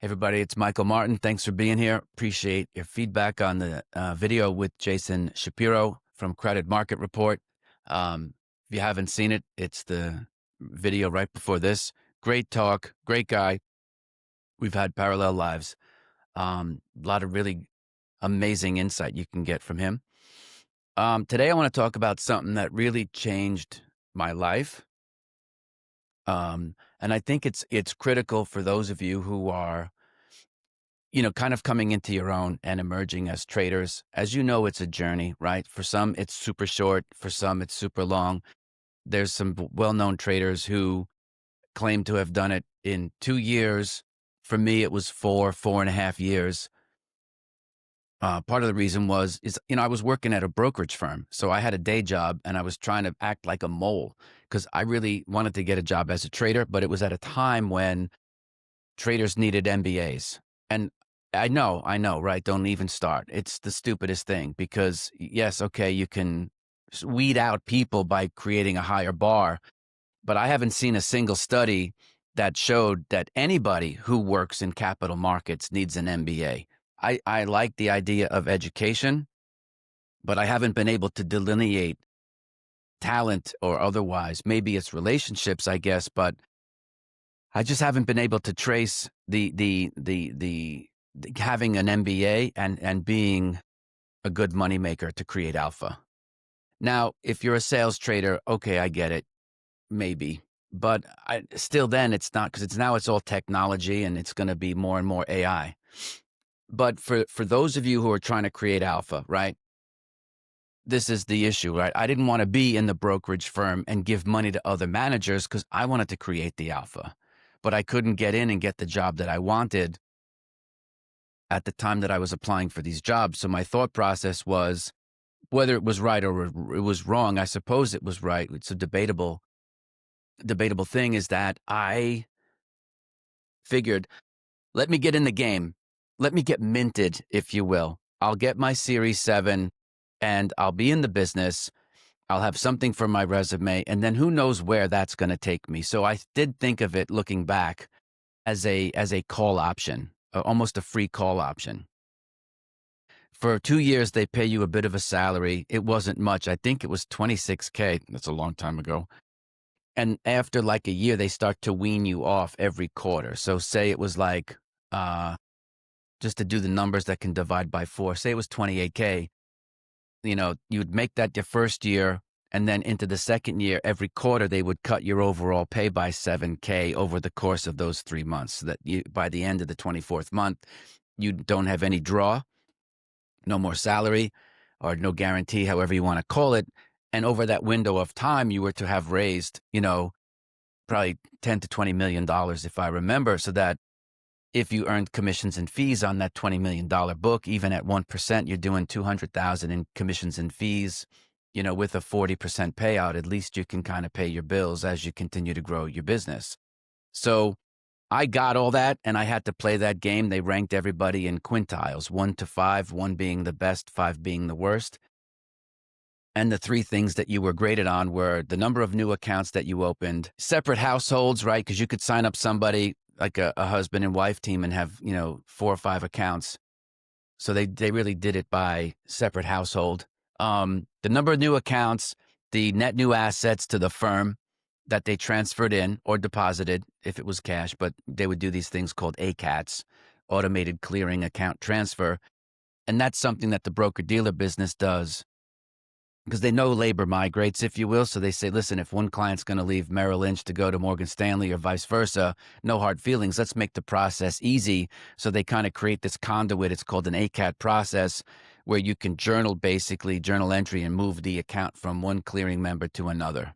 Everybody, it's Michael Martin. Thanks for being here. Appreciate your feedback on the video with Jason Shapiro from Credit Market Report. If you haven't seen it, it's the video right before this. Great talk, great guy. We've had parallel lives. A lot of really amazing insight you can get from him. Today, I want to talk about something that really changed my life. And I think it's critical for those of you who are kind of coming into your own and emerging as traders. As you know, it's a journey, right? For some, it's super short. For some, it's super long. There's some well-known traders who claim to have done it in 2 years. For me, it was 4.5 years. Part of the reason is I was working at a brokerage firm. So I had a day job and I was trying to act like a mole because I really wanted to get a job as a trader, but it was at a time when traders needed MBAs. And I know, right? Don't even start. It's the stupidest thing because yes, okay, you can weed out people by creating a higher bar, but I haven't seen a single study that showed that anybody who works in capital markets needs an MBA. I like the idea of education, but I haven't been able to delineate talent or otherwise. Maybe it's relationships, I guess, but I just haven't been able to trace the having an MBA and being a good moneymaker to create alpha. Now, if you're a sales trader, okay, I get it, maybe, but still, then it's not because it's all technology and it's going to be more and more AI. But for those of you who are trying to create alpha, right? This is the issue, right? I didn't want to be in the brokerage firm and give money to other managers because I wanted to create the alpha, but I couldn't get in and get the job that I wanted at the time that I was applying for these jobs. So my thought process was, whether it was right or it was wrong, I suppose it was right. It's a debatable thing, is that I figured, let me get in the game. Let me get minted, if you will. I'll get my Series 7 and I'll be in the business. I'll have something for my resume, and then who knows where that's going to take me. So I did think of it, looking back, as a call option, almost a free call option. For 2 years, they pay you a bit of a salary. It wasn't much. I think it was $26K. That's a long time ago. And after like a year, they start to wean you off every quarter. So say it was like, just to do the numbers that can divide by 4, say it was 28K. You would make that your first year, and then into the second year, every quarter, they would cut your overall pay by 7K over the course of those 3 months, so that by the end of the 24th month, you don't have any draw, no more salary, or no guarantee, however you want to call it. And over that window of time, you were to have raised, probably $10 to $20 million, if I remember, so that if you earned commissions and fees on that $20 million book, even at 1%, you're doing $200,000 in commissions and fees. With a 40% payout, at least you can kind of pay your bills as you continue to grow your business. So I got all that, and I had to play that game. They ranked everybody in quintiles, 1 to 5, 1 being the best, 5 being the worst. And the 3 things that you were graded on were the number of new accounts that you opened, separate households, right? Because you could sign up somebody like a husband and wife team and have, 4 or 5 accounts. So they really did it by separate household. The number of new accounts, the net new assets to the firm that they transferred in or deposited, if it was cash, but they would do these things called ACATs, automated clearing account transfer. And that's something that the broker-dealer business does, because they know labor migrates, if you will. So they say, listen, if one client's going to leave Merrill Lynch to go to Morgan Stanley or vice versa, no hard feelings. Let's make the process easy. So they kind of create this conduit. It's called an ACAT process, where you can journal entry and move the account from one clearing member to another.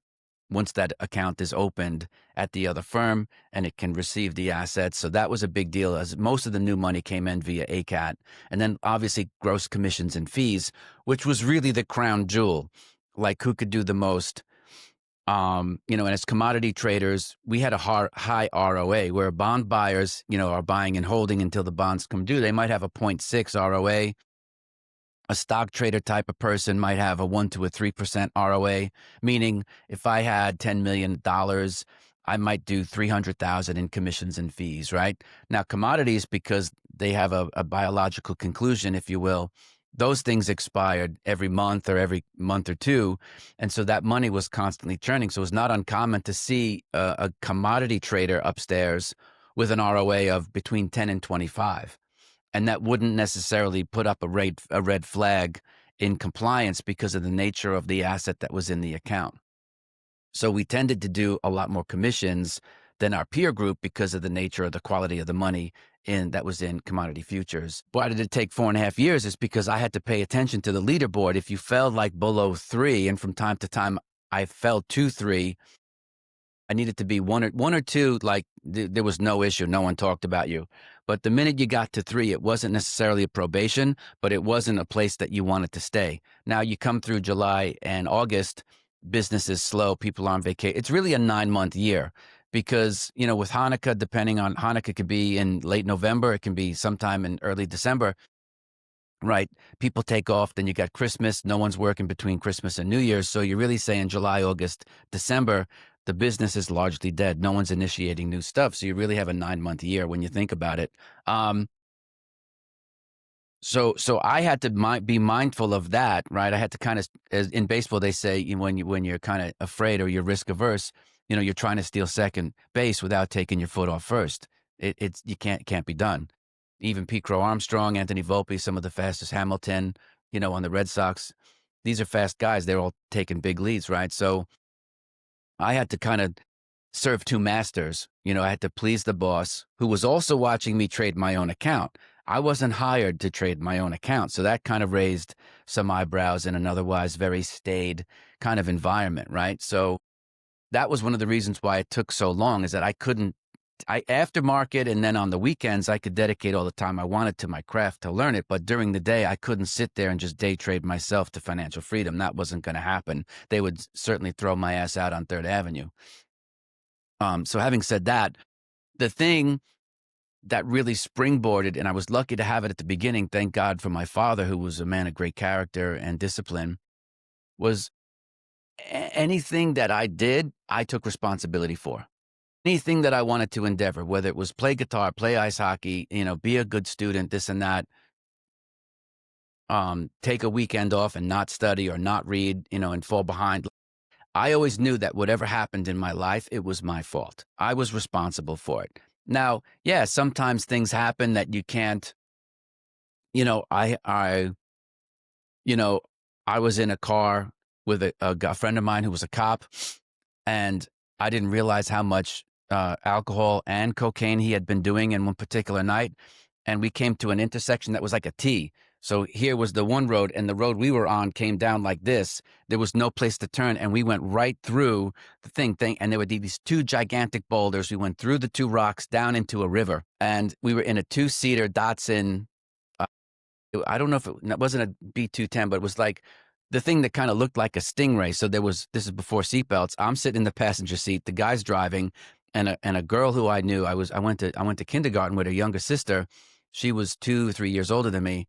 Once that account is opened at the other firm, and it can receive the assets. So that was a big deal, as most of the new money came in via ACAT. And then obviously gross commissions and fees, which was really the crown jewel, like who could do the most. And as commodity traders, we had a high ROA, where bond buyers, are buying and holding until the bonds come due. They might have a 0.6 ROA. A stock trader type of person might have a 1 to a 3% ROA, meaning if I had $10 million, I might do 300,000 in commissions and fees, right? Now, commodities, because they have a biological conclusion, if you will, those things expired every month or every month or two. And so that money was constantly churning. So it was not uncommon to see a commodity trader upstairs with an ROA of between 10 and 25. And that wouldn't necessarily put up a red flag in compliance because of the nature of the asset that was in the account. So we tended to do a lot more commissions than our peer group because of the nature of the quality of the money in that was in commodity futures. Why did it take 4.5 years? Is because I had to pay attention to the leaderboard. If you fell like below 3, and from time to time I fell to 3, I needed to be one or two. Like there was no issue, no one talked about you. But the minute you got to 3, it wasn't necessarily a probation, but it wasn't a place that you wanted to stay. Now you come through July and August, business is slow, people are on vacation. It's really a 9-month year because with Hanukkah, depending on Hanukkah, could be in late November, it can be sometime in early December. Right. People take off. Then you got Christmas. No one's working between Christmas and New Year's. So you're really saying July, August, December, the business is largely dead. No one's initiating new stuff. So you really have a 9-month year when you think about it. So I had to be mindful of that, right? I had to kind of, in baseball, they say when you're kind of afraid or you're risk averse, you're trying to steal second base without taking your foot off first. It's you can't be done. Even Pete Crow Armstrong, Anthony Volpe, some of the fastest, Hamilton, on the Red Sox. These are fast guys. They're all taking big leads, right? So I had to kind of serve two masters. I had to please the boss who was also watching me trade my own account. I wasn't hired to trade my own account. So that kind of raised some eyebrows in an otherwise very staid kind of environment, right? So that was one of the reasons why it took so long, is that aftermarket and then on the weekends, I could dedicate all the time I wanted to my craft to learn it. But during the day, I couldn't sit there and just day trade myself to financial freedom. That wasn't going to happen. They would certainly throw my ass out on Third Avenue. So having said that, the thing that really springboarded, and I was lucky to have it at the beginning, thank God for my father, who was a man of great character and discipline, was anything that I did, I took responsibility for. Anything that I wanted to endeavor, whether it was play guitar, play ice hockey, be a good student, this and that, take a weekend off and not study or not read, and fall behind. I always knew that whatever happened in my life, it was my fault. I was responsible for it. Now, yeah, sometimes things happen that you can't, I you know, I was in a car with a friend of mine who was a cop, and I didn't realize how much alcohol and cocaine he had been doing in one particular night. And we came to an intersection that was like a T. So here was the one road, and the road we were on came down like this. There was no place to turn, and we went right through the thing, and there were these two gigantic boulders. We went through the two rocks down into a river, and we were in a 2-seater Datsun. I don't know if it wasn't a B210, but it was like the thing that kind of looked like a Stingray. So this is before seatbelts. I'm sitting in the passenger seat, the guy's driving, and a girl who I knew, I went to kindergarten with her younger sister. She was 2, 3 years older than me.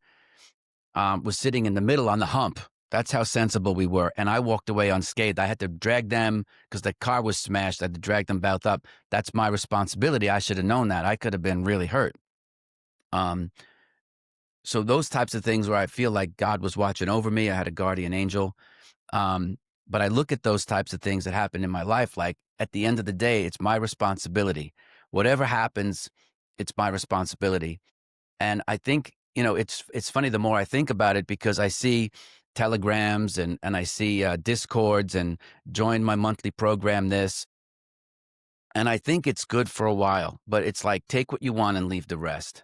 Was sitting in the middle on the hump. That's how sensible we were. And I walked away unscathed. I had to drag them because the car was smashed. I had to drag them both up. That's my responsibility. I should have known that. I could have been really hurt. So those types of things where I feel like God was watching over me. I had a guardian angel. But I look at those types of things that happen in my life, like at the end of the day, it's my responsibility. Whatever happens, it's my responsibility. And I think, it's funny the more I think about it, because I see telegrams and I see discords and join my monthly program this. And I think it's good for a while, but it's like, take what you want and leave the rest.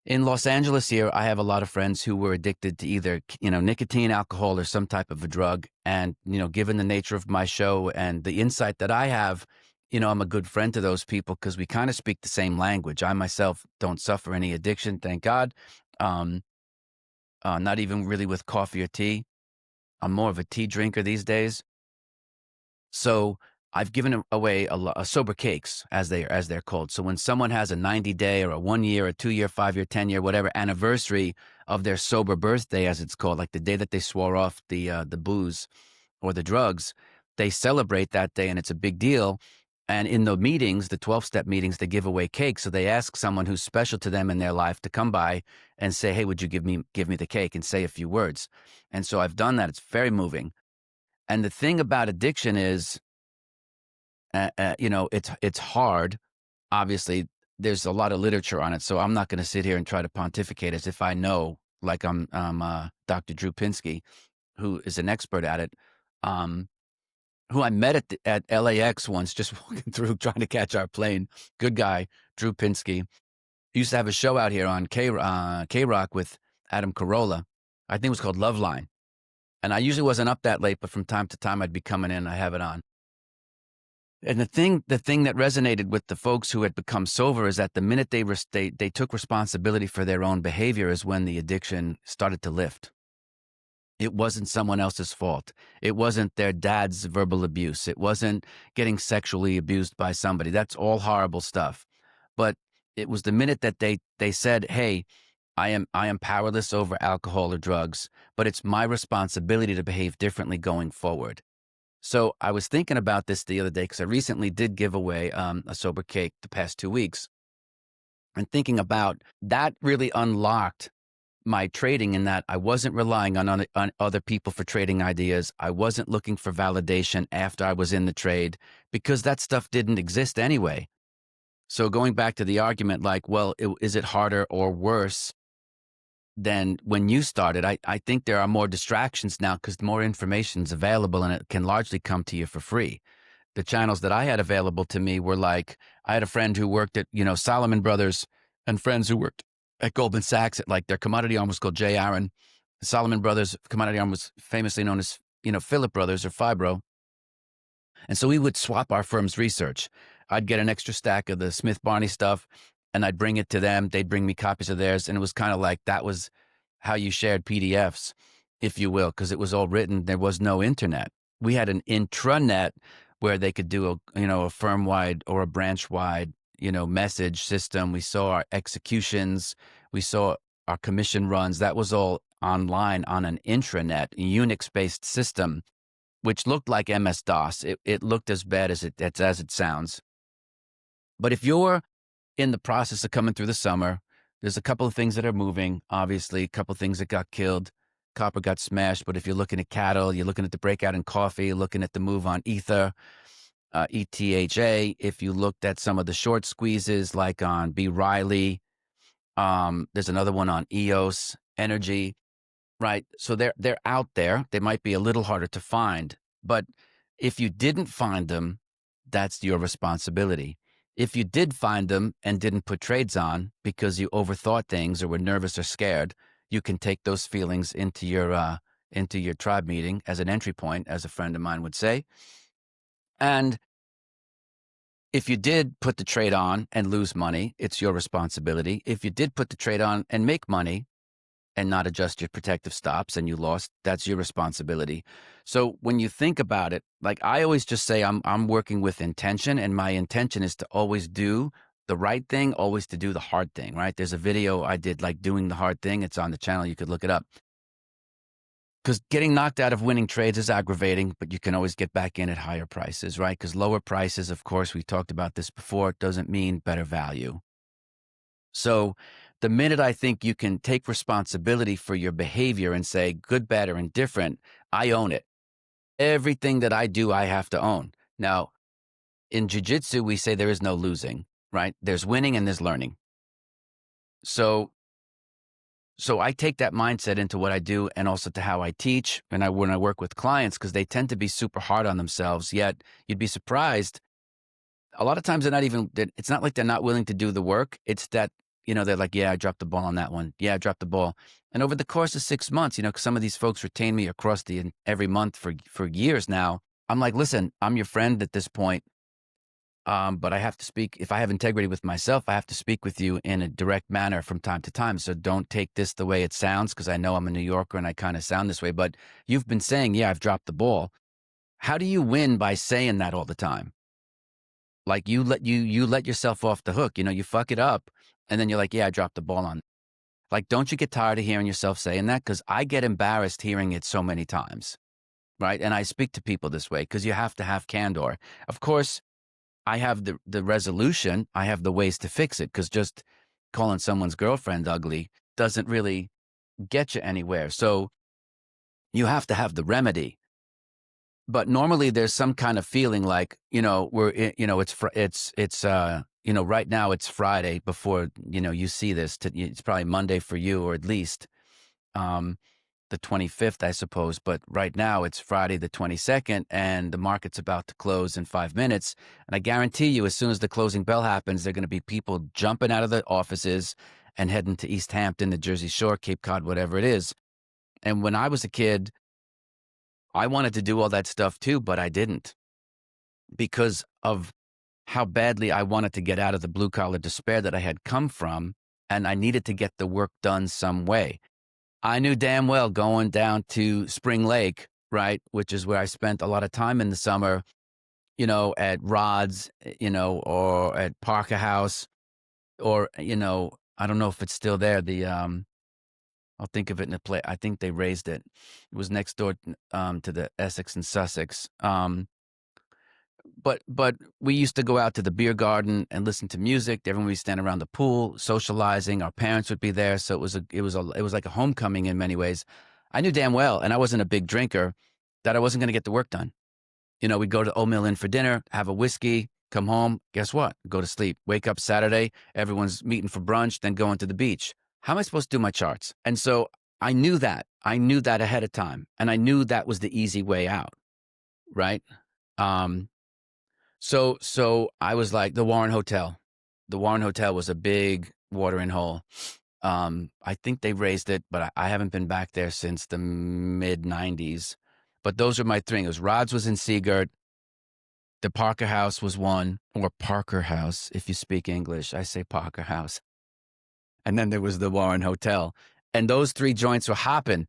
In Los Angeles here, I have a lot of friends who were addicted to either, nicotine, alcohol, or some type of a drug. And, given the nature of my show and the insight that I have, I'm a good friend to those people because we kind of speak the same language. I myself don't suffer any addiction, thank God. Not even really with coffee or tea. I'm more of a tea drinker these days. So I've given away a sober cakes, as they're called. So when someone has a 90-day or a 1 year, a 2 year, 5 year, 10 year, whatever anniversary of their sober birthday, as it's called, like the day that they swore off the booze or the drugs, they celebrate that day, and it's a big deal. And in the meetings, the 12-step meetings, they give away cake. So they ask someone who's special to them in their life to come by and say, "Hey, would you give me the cake and say a few words?" And so I've done that. It's very moving. And the thing about addiction is, it's hard. Obviously, there's a lot of literature on it, so I'm not going to sit here and try to pontificate as if I know, like I'm Dr. Drew Pinsky, who is an expert at it. Um, who I met at LAX once, just walking through trying to catch our plane. Good guy, Drew Pinsky. He used to have a show out here on K Rock with Adam Carolla. I think it was called Loveline. And I usually wasn't up that late, but from time to time I'd be coming in. I have it on. And the thing that resonated with the folks who had become sober is that the minute they took responsibility for their own behavior is when the addiction started to lift. It wasn't someone else's fault. It wasn't their dad's verbal abuse. It wasn't getting sexually abused by somebody. That's all horrible stuff. But it was the minute that they said, "Hey, I am powerless over alcohol or drugs, but it's my responsibility to behave differently going forward." So I was thinking about this the other day because I recently did give away a sober cake the past 2 weeks, and thinking about that really unlocked my trading in that I wasn't relying on other people for trading ideas. I wasn't looking for validation after I was in the trade because that stuff didn't exist anyway. So going back to the argument, like, well, is it harder or worse than when you started? I think there are more distractions now because more information is available and it can largely come to you for free. The channels that I had available to me were like, I had a friend who worked at, Solomon Brothers and friends who worked at Goldman Sachs at like their commodity arm was called J. Aaron. Solomon Brothers commodity arm was famously known as, Philip Brothers or Fibro. And so we would swap our firm's research. I'd get an extra stack of the Smith Barney stuff and I'd bring it to them. They'd bring me copies of theirs. And it was kind of like that was how you shared PDFs, if you will, because it was all written. There was no internet. We had an intranet where they could do a firm wide or a branch wide, message system. We saw our executions. We saw our commission runs. That was all online on an intranet, Unix based system which looked like MS-DOS. It looked as bad as it sounds. But if you're in the process of coming through the summer, there's a couple of things that are moving, obviously, a couple of things that got killed. Copper got smashed, but if you're looking at cattle, you're looking at the breakout in coffee, you're looking at the move on Ether, ETHA. If you looked at some of the short squeezes like on B. Riley, there's another one on EOS Energy. Right. So they're out there. They might be a little harder to find, but if you didn't find them, that's your responsibility. If you did find them and didn't put trades on because you overthought things or were nervous or scared, you can take those feelings into your tribe meeting as an entry point, as a friend of mine would say. And if you did put the trade on and lose money, it's your responsibility. If you did put the trade on and make money, and not adjust your protective stops and you lost, that's your responsibility. So when you think about it, like I always just say I'm working with intention, and my intention is to always do the right thing, always to do the hard thing, right? There's a video I did like doing the hard thing. It's on the channel. You could look it up. Because getting knocked out of winning trades is aggravating, but you can always get back in at higher prices, right? Because lower prices, of course, we talked about this before, doesn't mean better value. So the minute I think you can take responsibility for your behavior and say good, bad, or indifferent, I own it. Everything that I do, I have to own. Now, in jiu-jitsu, we say there is no losing, right? There's winning and there's learning. So I take that mindset into what I do and also to how I teach and when I work with clients, because they tend to be super hard on themselves. Yet you'd be surprised. A lot of times it's not like they're not willing to do the work. It's that, they're like, yeah, I dropped the ball on that one. Yeah, I dropped the ball. And over the course of 6 months, because some of these folks retain me across every month for years now. I'm like, listen, I'm your friend at this point. But I have to speak. If I have integrity with myself, I have to speak with you in a direct manner from time to time. So don't take this the way it sounds, because I know I'm a New Yorker and I kind of sound this way. But you've been saying, yeah, I've dropped the ball. How do you win by saying that all the time? Like you let yourself off the hook. You fuck it up, and then you're like, yeah, I dropped the ball on. Like, don't you get tired of hearing yourself saying that? Because I get embarrassed hearing it so many times, right? And I speak to people this way because you have to have candor. Of course, I have the resolution, I have the ways to fix it, because just calling someone's girlfriend ugly doesn't really get you anywhere. So you have to have the remedy. But normally there's some kind of feeling like, right now it's Friday before, you see this. It's probably Monday for you, or at least um, the 25th, I suppose. But right now it's Friday the 22nd, and the market's about to close in 5 minutes. And I guarantee you, as soon as the closing bell happens, there are going to be people jumping out of the offices and heading to East Hampton, the Jersey Shore, Cape Cod, whatever it is. And when I was a kid, I wanted to do all that stuff too, but I didn't, because of how badly I wanted to get out of the blue collar despair that I had come from. And I needed to get the work done some way. I knew damn well going down to Spring Lake, right, which is where I spent a lot of time in the summer, at Rod's, or at Parker House, or, I don't know if it's still there. I'll think of it in a play. I think they raised it. It was next door to the Essex and Sussex. But we used to go out to the beer garden and listen to music. Everyone would stand around the pool, socializing. Our parents would be there, so it was like a homecoming in many ways. I knew damn well, and I wasn't a big drinker, that I wasn't going to get the work done. We'd go to Old Mill Inn for dinner, have a whiskey, come home. Guess what? Go to sleep. Wake up Saturday. Everyone's meeting for brunch, then going to the beach. How am I supposed to do my charts? And so I knew that. I knew that ahead of time, and I knew that was the easy way out, right? Um, so I was like, the Warren Hotel. The Warren Hotel was a big watering hole. I think they raised it, but I haven't been back there since the mid '90s. But those are my three. It was Rod's was in Seagirt. The Parker House was one, or Parker House, if you speak English. I say Parker House. And then there was the Warren Hotel. And those three joints were hopping.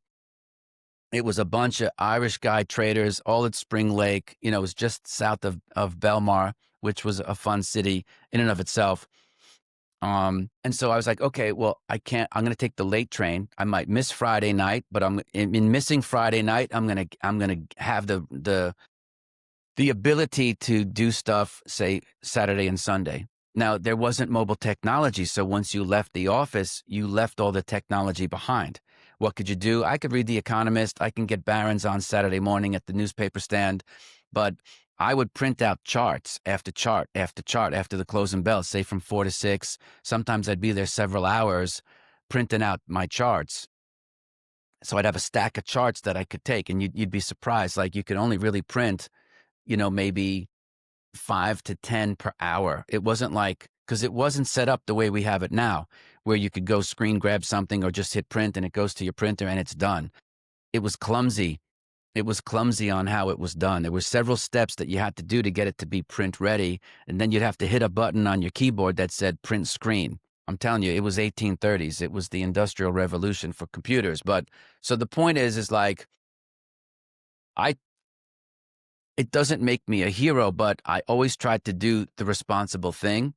It was a bunch of Irish guy traders, all at Spring Lake. It was just south of Belmar, which was a fun city in and of itself. And so I was like, okay, well, I'm going to take the late train. I might miss Friday night, but in missing Friday night, I'm going to have the ability to do stuff, say, Saturday and Sunday. Now, there wasn't mobile technology, so once you left the office, you left all the technology behind. What could you do? I could read The Economist. I can get Barron's on Saturday morning at the newspaper stand, but I would print out charts after chart after chart after the closing bell, say from 4 to 6. Sometimes I'd be there several hours printing out my charts. So I'd have a stack of charts that I could take, and you'd be surprised. Like, you could only really print, maybe 5 to 10 per hour. It wasn't like, because it wasn't set up the way we have it now, where you could go screen grab something or just hit print and it goes to your printer and it's done. It was clumsy. It was clumsy on how it was done. There were several steps that you had to do to get it to be print ready. And then you'd have to hit a button on your keyboard that said print screen. I'm telling you, it was 1830s. It was the Industrial Revolution for computers. But so the point is like, it doesn't make me a hero, but I always tried to do the responsible thing,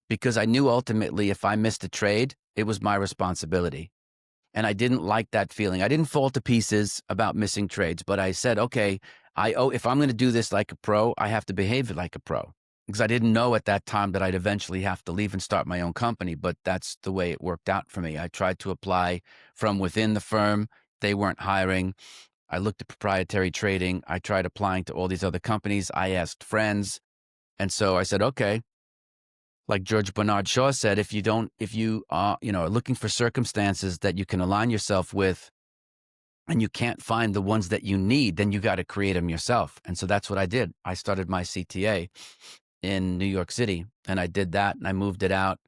because I knew ultimately if I missed a trade, it was my responsibility. And I didn't like that feeling. I didn't fall to pieces about missing trades, but I said, okay, if I'm going to do this like a pro, I have to behave like a pro, because I didn't know at that time that I'd eventually have to leave and start my own company. But that's the way it worked out for me. I tried to apply from within the firm. They weren't hiring. I looked at proprietary trading. I tried applying to all these other companies. I asked friends. And so I said, okay, like George Bernard Shaw said, if you are looking for circumstances that you can align yourself with, and you can't find the ones that you need, then you got to create them yourself. And so that's what I did. I started my CTA in New York City, and I did that, and I moved it out.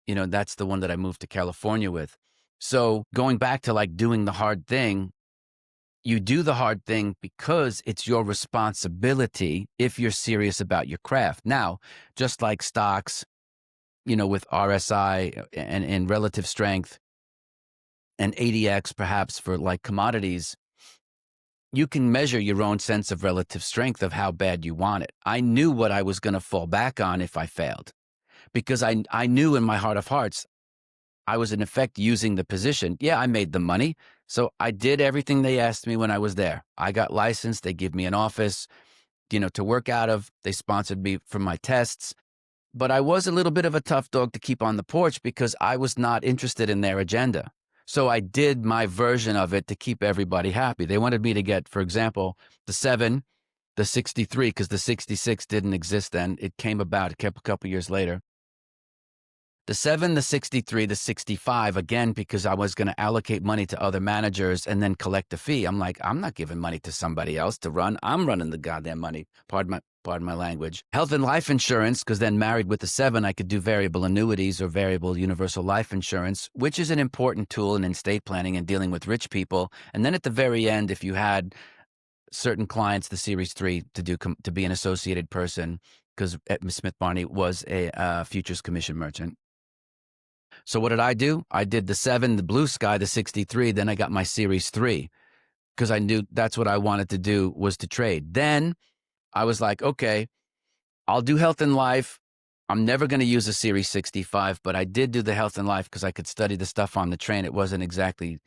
That's the one that I moved to California with. So going back to like doing the hard thing, you do the hard thing because it's your responsibility if you're serious about your craft. Now, just like stocks, with RSI and relative strength, and ADX perhaps for like commodities, you can measure your own sense of relative strength of how bad you want it. I knew what I was going to fall back on if I failed, because I knew in my heart of hearts, I was in effect using the position. Yeah, I made the money. So I did everything they asked me when I was there. I got licensed. They give me an office, to work out of. They sponsored me for my tests. But I was a little bit of a tough dog to keep on the porch because I was not interested in their agenda. So I did my version of it to keep everybody happy. They wanted me to get, for example, the 7, the 63, because the 66 didn't exist then. It came about, it kept a couple years later. The 7, the 63, the 65, again, because I was going to allocate money to other managers and then collect a fee. I'm like, I'm not giving money to somebody else to run. I'm running the goddamn money. Pardon my language. Health and life insurance, because then married with the 7, I could do variable annuities or variable universal life insurance, which is an important tool in estate planning and dealing with rich people. And then at the very end, if you had certain clients, the Series 3, to be an associated person, because Smith Barney was a futures commission merchant. So what did I do? I did the 7, the blue sky, the 63. Then I got my Series 3 because I knew that's what I wanted to do, was to trade. Then I was like, okay, I'll do health and life. I'm never going to use a Series 65, but I did do the health and life because I could study the stuff on the train. It wasn't exactly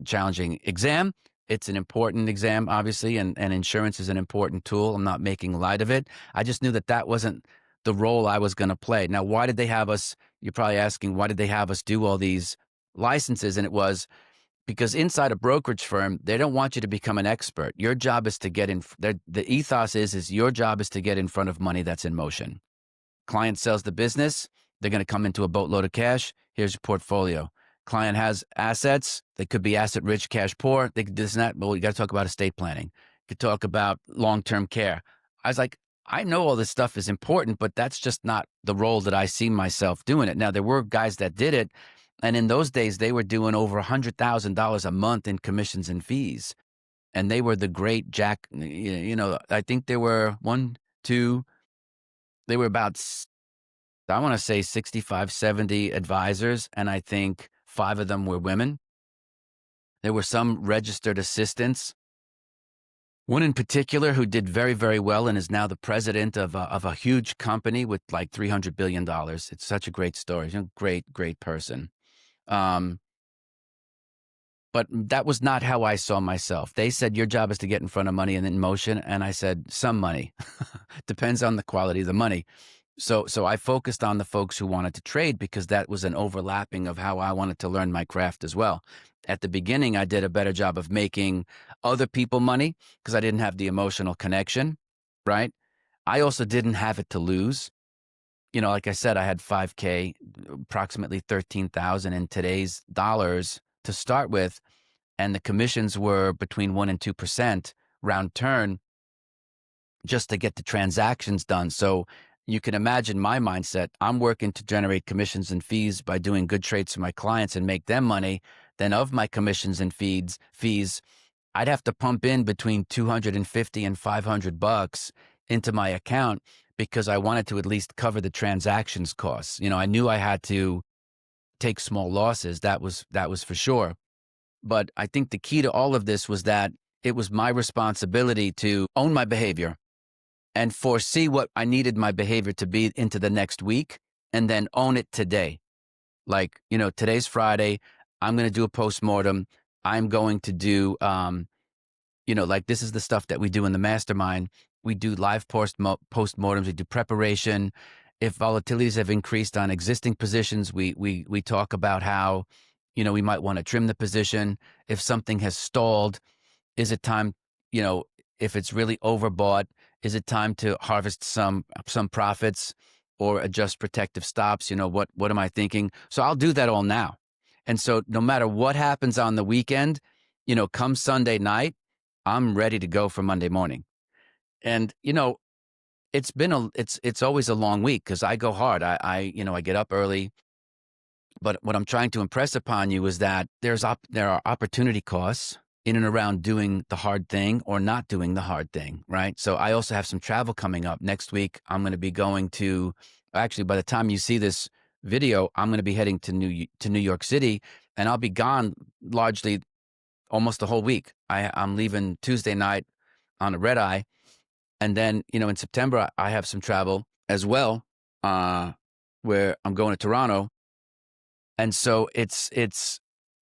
challenging exam. It's an important exam, obviously, and insurance is an important tool. I'm not making light of it. I just knew that that wasn't the role I was going to play. Now, why did they have us? You're probably asking, why did they have us do all these licenses? And it was because inside a brokerage firm, they don't want you to become an expert. Your job is to get in. The ethos is your job is to get in front of money that's in motion. Client sells the business. They're going to come into a boatload of cash. Here's your portfolio. Client has assets. They could be asset rich, cash poor. They could do this and that. Well, you got to talk about estate planning. You could talk about long-term care. I was like, I know all this stuff is important, but that's just not the role that I see myself doing it. Now, there were guys that did it. And in those days, they were doing over $100,000 a month in commissions and fees. And they were the great Jack, I think there were they were about, I want to say 65, 70 advisors, and I think 5 of them were women. There were some registered assistants. One in particular who did very, very well and is now the president of a huge company with like $300 billion. It's such a great story. Great, great person. But that was not how I saw myself. They said, your job is to get in front of money and in motion. And I said, some money. Depends on the quality of the money. So I focused on the folks who wanted to trade because that was an overlapping of how I wanted to learn my craft as well. At the beginning, I did a better job of making other people money because I didn't have the emotional connection, right? I also didn't have it to lose. Like I said, I had 5K, approximately 13,000 in today's dollars to start with, and the commissions were between 1% and 2% round turn just to get the transactions done. So you can imagine my mindset. I'm working to generate commissions and fees by doing good trades for my clients and make them money. Then of my commissions and fees, I'd have to pump in between 250 and $500 into my account because I wanted to at least cover the transactions costs. I knew I had to take small losses. That was for sure. But I think the key to all of this was that it was my responsibility to own my behavior and foresee what I needed my behavior to be into the next week and then own it today. Like, today's Friday. I'm going to do a postmortem. I'm going to do, like this is the stuff that we do in the mastermind. We do live postmortems. We do preparation. If volatilities have increased on existing positions, we talk about how, we might want to trim the position. If something has stalled, is it time, if it's really overbought, is it time to harvest some profits or adjust protective stops? What am I thinking? So I'll do that all now. And so no matter what happens on the weekend, come Sunday night, I'm ready to go for Monday morning. And, it's always a long week because I go hard. I get up early. But what I'm trying to impress upon you is that there are opportunity costs in and around doing the hard thing or not doing the hard thing, right? So I also have some travel coming up. Next week, I'm going to be going to, actually, by the time you see this video, I'm going to be heading to New York City, and I'll be gone largely almost the whole week. I'm leaving Tuesday night on a red eye. And then, in September, I have some travel as well, where I'm going to Toronto. And so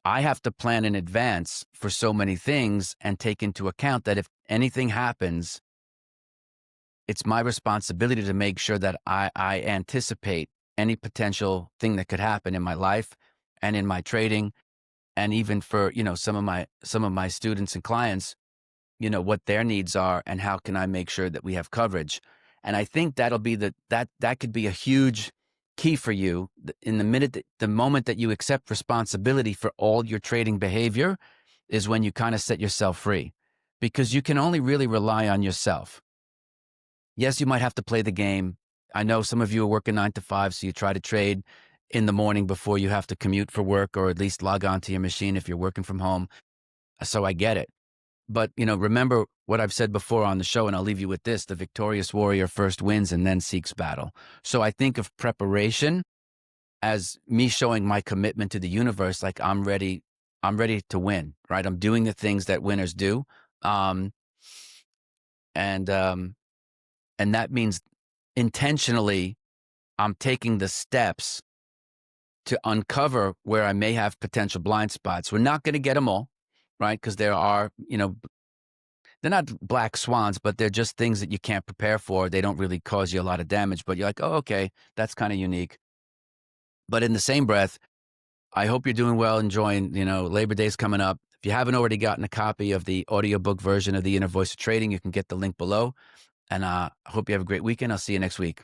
I have to plan in advance for so many things and take into account that if anything happens, it's my responsibility to make sure that I anticipate any potential thing that could happen in my life and in my trading, and even for, some of my students and clients, what their needs are and how can I make sure that we have coverage. And I think that'll be that could be a huge key for you in the moment that you accept responsibility for all your trading behavior is when you kind of set yourself free, because you can only really rely on yourself. Yes, you might have to play the game. I know some of you are working 9 to 5, so you try to trade in the morning before you have to commute for work, or at least log on to your machine if you're working from home. So I get it. But, remember what I've said before on the show, and I'll leave you with this: the victorious warrior first wins and then seeks battle. So I think of preparation as me showing my commitment to the universe, like I'm ready to win, right? I'm doing the things that winners do. Um, and and that means intentionally I'm taking the steps to uncover where I may have potential blind spots. We're not going to get them all, right? Because there are, they're not black swans, but they're just things that you can't prepare for. They don't really cause you a lot of damage, but you're like, oh, okay, that's kind of unique. But in the same breath, I hope you're doing well, enjoying, Labor Day's coming up. If you haven't already gotten a copy of the audiobook version of The Inner Voice of Trading, you can get the link below. And I hope you have a great weekend. I'll see you next week.